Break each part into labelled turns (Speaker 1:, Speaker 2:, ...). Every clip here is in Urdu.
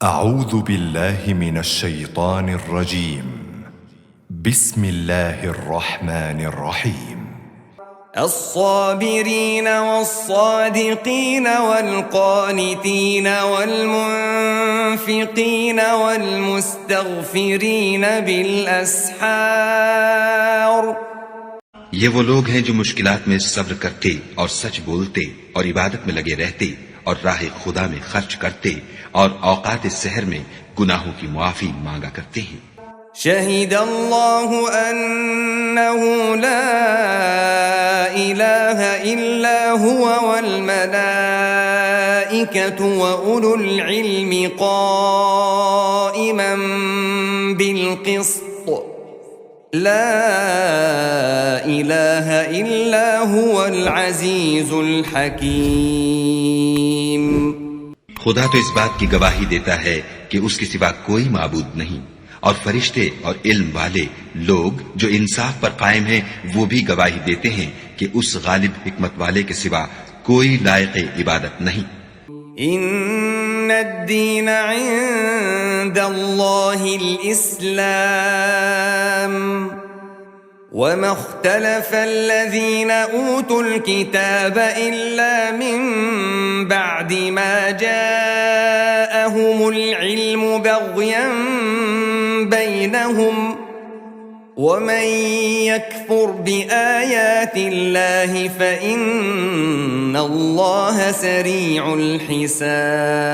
Speaker 1: أعوذ بالله من الشيطان الرجيم. بسم الله الرحمن الرحيم.
Speaker 2: الصابرين والصادقين والقانتين والمنفقين والمستغفرين بالأسحار.
Speaker 3: یہ وہ لوگ ہیں جو مشکلات میں صبر کرتے اور سچ بولتے اور عبادت میں لگے رہتے اور راہ خدا میں خرچ کرتے اور اوقات سحر میں گناہوں کی معافی مانگا کرتے ہیں.
Speaker 2: شہد اللہ انہ لا الہ الا هو والملائکۃ واولو العلم قائما بالقسط لا الہ الا هو العزیز الحکیم.
Speaker 3: خدا تو اس بات کی گواہی دیتا ہے کہ اس کے سوا کوئی معبود نہیں، اور فرشتے اور علم والے لوگ جو انصاف پر قائم ہیں وہ بھی گواہی دیتے ہیں کہ اس غالب حکمت والے کے سوا کوئی لائق عبادت نہیں.
Speaker 2: ان الدین عند اللہ الاسلام وما اختلف الذين اوتوا الكتاب الا من بعد ما جاءهم العلم بغيا بينهم ومن يكفر بآيات الله فإن الله سريع الحساب.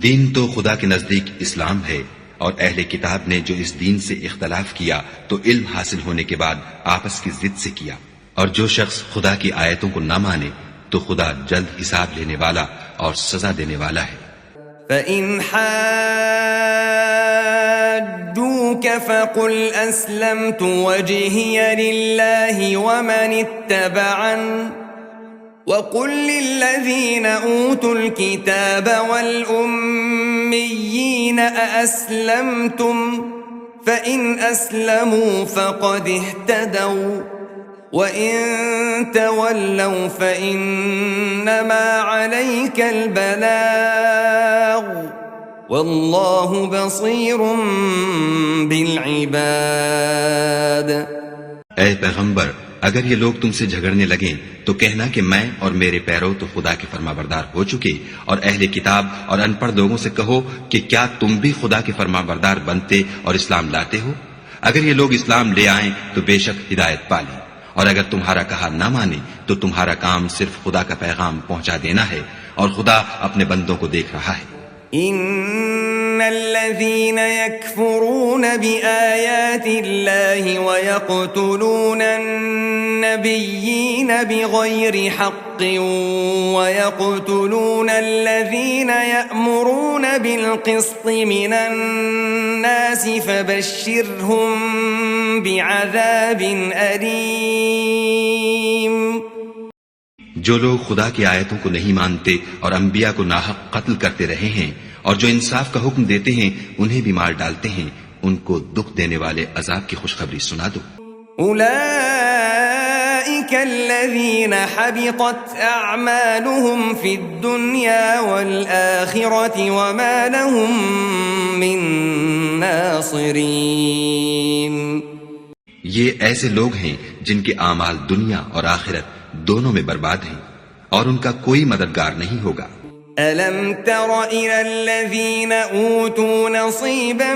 Speaker 3: دین تو خدا کے نزدیک اسلام ہے، اور اہل کتاب نے جو اس دین سے اختلاف کیا تو علم حاصل ہونے کے بعد آپس کی ضد سے کیا، اور جو شخص خدا کی آیتوں کو نہ مانے تو خدا جلد حساب لینے والا اور سزا دینے والا ہے.
Speaker 2: فَإِنْ حَاجُّوكَ فَقُلْ أَسْلَمْتُ وَجْهِيَ لِلَّهِ وَمَنِ اتَّبَعَنِ وَقُلْ لِلَّذِينَ أُوتُوا الْكِتَابَ وَالْأُمِّيِّينَ أَأَسْلَمْتُمْ فَإِنْ أَسْلَمُوا فَقَدِ اهْتَدَوْا وَإِنْ تَوَلَّوْا فَإِنَّمَا عَلَيْكَ الْبَلَاغُ وَاللَّهُ بَصِيرٌ بِالْعِبَادِ.
Speaker 3: اے پیغمبر، اگر یہ لوگ تم سے جھگڑنے لگیں تو کہنا کہ میں اور میرے پیرو تو خدا کے فرما بردار ہو چکے، اور اہل کتاب اور ان پڑھ لوگوں سے کہو کہ کیا تم بھی خدا کے فرما بردار بنتے اور اسلام لاتے ہو؟ اگر یہ لوگ اسلام لے آئیں تو بے شک ہدایت پالی، اور اگر تمہارا کہا نہ مانے تو تمہارا کام صرف خدا کا پیغام پہنچا دینا ہے، اور خدا اپنے بندوں کو دیکھ رہا ہے.
Speaker 2: ان الذين يكفرون بآيات الله ويقتلون النبيين بغير حق ويقتلون الذين يأمرون بالقسط من الناس فبشرهم بعذاب أليم.
Speaker 3: جو لوگ خدا کی آیتوں کو نہیں مانتے اور انبیاء کو ناحق قتل کرتے رہے ہیں اور جو انصاف کا حکم دیتے ہیں انہیں بھی مار ڈالتے ہیں، ان کو دکھ دینے والے عذاب کی خوشخبری سنا دو.
Speaker 2: اولئک الذین حبطت اعمالهم فی الدنیا والآخرة وما لهم من ناصرین.
Speaker 3: یہ ایسے لوگ ہیں جن کے اعمال دنیا اور آخرت دونوں میں برباد ہیں، اور ان کا کوئی مددگار نہیں ہوگا.
Speaker 2: أَلَمْ تَرَ إِلَى الَّذِينَ أُوتُوا نَصِيبًا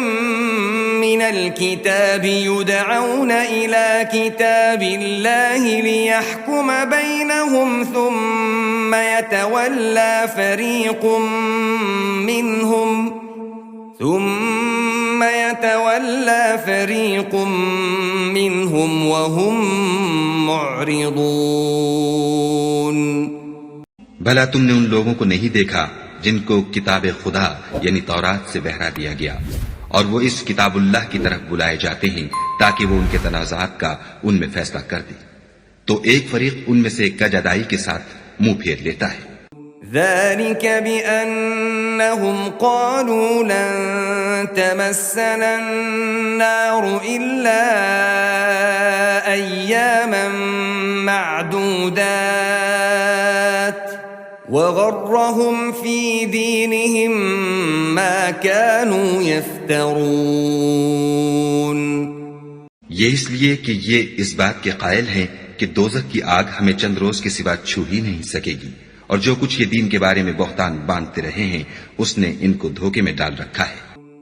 Speaker 2: مِنَ الْكِتَابِ يُدْعَوْنَ إِلَى كِتَابِ اللَّهِ لِيَحْكُمَ بَيْنَهُمْ ثُمَّ يَتَوَلَّى فَرِيقٌ مِّنْهُمْ وَهُمْ مُعْرِضُونَ.
Speaker 3: بھلا تم نے ان لوگوں کو نہیں دیکھا جن کو کتاب خدا یعنی تورات سے بہرا دیا گیا، اور وہ اس کتاب اللہ کی طرف بلائے جاتے ہیں تاکہ وہ ان کے تنازعات کا ان میں فیصلہ کر دے، تو ایک فریق ان میں سے کج ادائی کے ساتھ منہ پھیر لیتا ہے.
Speaker 2: ذلك بأنهم قالوا لن تمسنا النار إلا أياما معدودات وغرهم في دينهم ما كانوا يفترون.
Speaker 3: یہ اس لیے کہ یہ اس بات کے قائل ہیں کہ دوزخ کی آگ ہمیں چند روز کے سوا چھو ہی نہیں سکے گی، اور جو کچھ یہ دین کے بارے میں بہتان باندھتے رہے ہیں اس نے ان کو دھوکے میں ڈال رکھا ہے.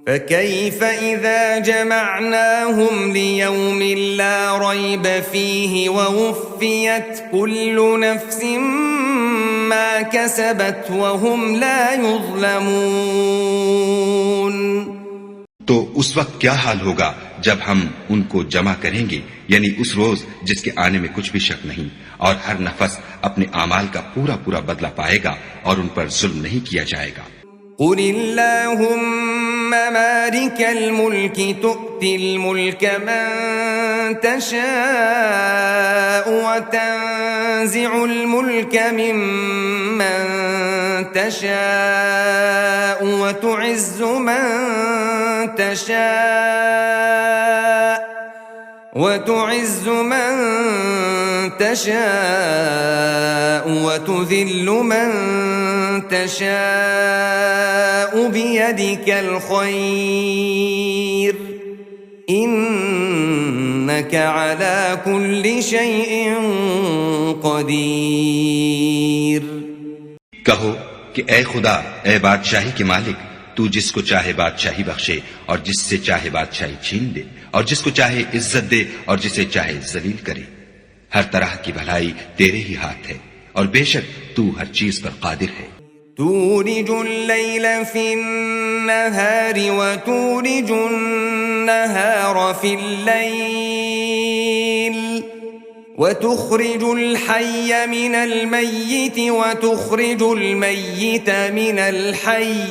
Speaker 2: فكيف إذا جمعناهم ليوم لا ريب فيه ووفيت كل نفس ما كسبت وهم لا يظلمون.
Speaker 3: تو اس وقت کیا حال ہوگا جب ہم ان کو جمع کریں گے، یعنی اس روز جس کے آنے میں کچھ بھی شک نہیں، اور ہر نفس اپنے اعمال کا پورا پورا بدلہ پائے گا اور ان پر ظلم نہیں کیا جائے گا.
Speaker 2: قل اللهم مالك الملك تؤتي الملك من تشاء وتنزع الملك ممن تشاء وتعز من تشاء وتذل من تشاء بيدك الخير إنك على كل شيء قدير.
Speaker 3: کہو کہ اے خدا، اے بادشاہی کے مالک، تو جس کو چاہے بادشاہی بخشے اور جس سے چاہے بادشاہی چھین دے، اور جس کو چاہے عزت دے اور جسے چاہے ذلیل کرے. ہر طرح کی بھلائی تیرے ہی ہاتھ ہے، اور بے شک تو ہر چیز پر قادر ہے.
Speaker 2: تولج الليل في النهار وتولج النهار في الليل وتخرج الحي من الميت وتخرج الميت من الحي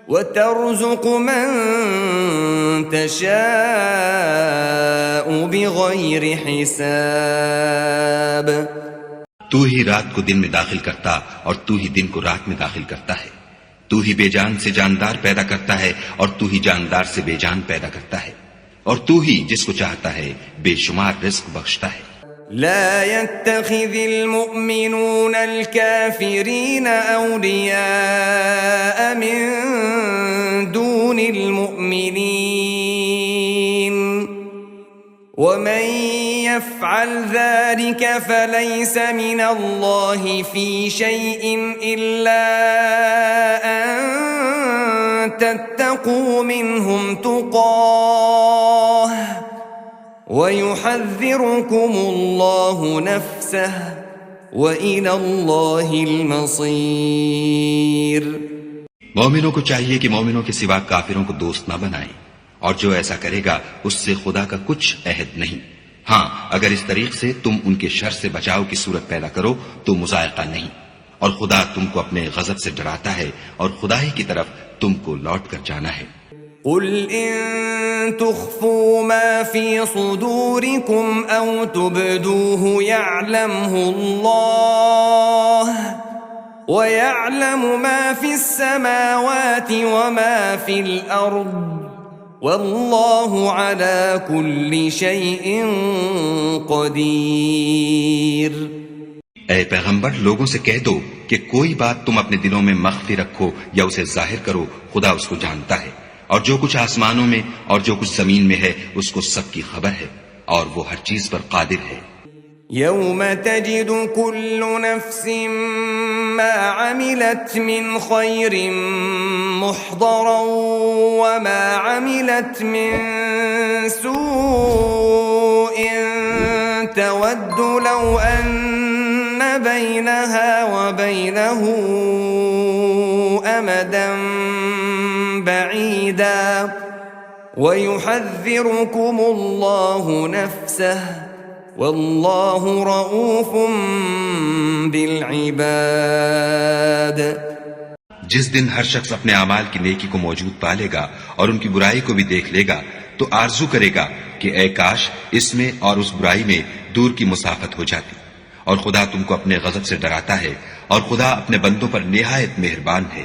Speaker 2: وترزق من تشاء بغير حساب.
Speaker 3: تو ہی رات کو دن میں داخل کرتا اور تو ہی دن کو رات میں داخل کرتا ہے. تو ہی بے جان سے جاندار پیدا کرتا ہے اور تو ہی جاندار سے بے جان پیدا کرتا ہے، اور تو ہی جس کو چاہتا ہے بے شمار رزق بخشتا ہے.
Speaker 2: لا يتخذ المؤمنون الكافرين أولياء من دون المؤمنين ومن يفعل ذلك فليس من الله في شيء إلا أن تتقوا منهم تقاه وَيُحَذِّرُكُمُ اللَّهُ نَفْسَهُ وَإِلَى اللَّهِ الْمَصِيرُ.
Speaker 3: مومنوں کو چاہیے کہ مومنوں کے سوا کافروں کو دوست نہ بنائیں، اور جو ایسا کرے گا اس سے خدا کا کچھ عہد نہیں. ہاں، اگر اس طریق سے تم ان کے شر سے بچاؤ کی صورت پیدا کرو تو مذائقہ نہیں، اور خدا تم کو اپنے غضب سے ڈراتا ہے اور خدا ہی کی طرف تم کو لوٹ کر جانا ہے.
Speaker 2: قل إن تخفوا ما في صدوركم أو تبدوه يعلمه الله ويعلم ما في السماوات وما في الأرض والله على كل شيء قدير.
Speaker 3: اے پیغمبر، لوگوں سے کہہ دو کہ کوئی بات تم اپنے دلوں میں مخفی رکھو یا اسے ظاہر کرو، خدا اس کو جانتا ہے، اور جو کچھ آسمانوں میں اور جو کچھ زمین میں ہے اس کو سب کی خبر ہے، اور وہ ہر چیز پر قادر ہے.
Speaker 2: يوم تجد كل نفس ما عملت من خير محضرا وما عملت من سوء تود لو أن بينها وبينه أمدا بعيدا ويحذركم الله نفسه والله رؤوف بالعباد.
Speaker 3: جس دن ہر شخص اپنے اعمال کی نیکی کو موجود پالے گا اور ان کی برائی کو بھی دیکھ لے گا تو آرزو کرے گا کہ اے کاش اس میں اور اس برائی میں دور کی مسافت ہو جاتی. اور خدا تم کو اپنے غضب سے ڈراتا ہے، اور خدا اپنے بندوں پر نہایت مہربان ہے.